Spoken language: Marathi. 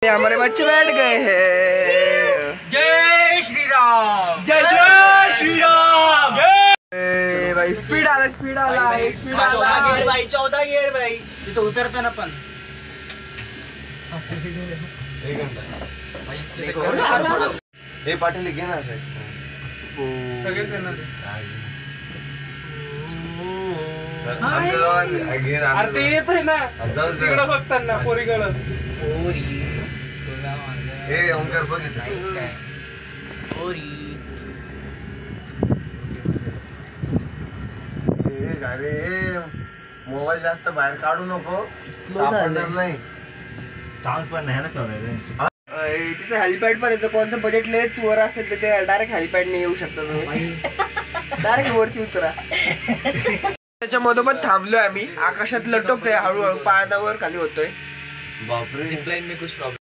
हमारे बच्चे बैठ गए हैं। जय श्री राम, जय जय श्री राम। जय भाई स्पीड आला स्पीड आला स्पीड आला भाई 14 गियर भाई तिथं उतरताना पण हे पाटील घे ना साहेब सगळेच अरे ते येत आहे ना तिकडं बघताना पोरीकडं हे ओंकार बघितलं अरे मोबाईल जास्त बाहेर काढू नको सापडणार नाही चान्स पण नाही ना शोधायला तिथे हेलिपॅड पण याचं कोणतं बजेट लेच वर असेल तर ते डायरेक्ट हेलिपॅडने येऊ शकता तुम्ही डायरेक्ट वरती उतरा त्याच्या मधोमध थांबलोय आम्ही आकाशात लटकतोय हळूहळू पाण्यावर खाली होतोय बापरे जिपलाईन में कुछ प्रॉब्लेम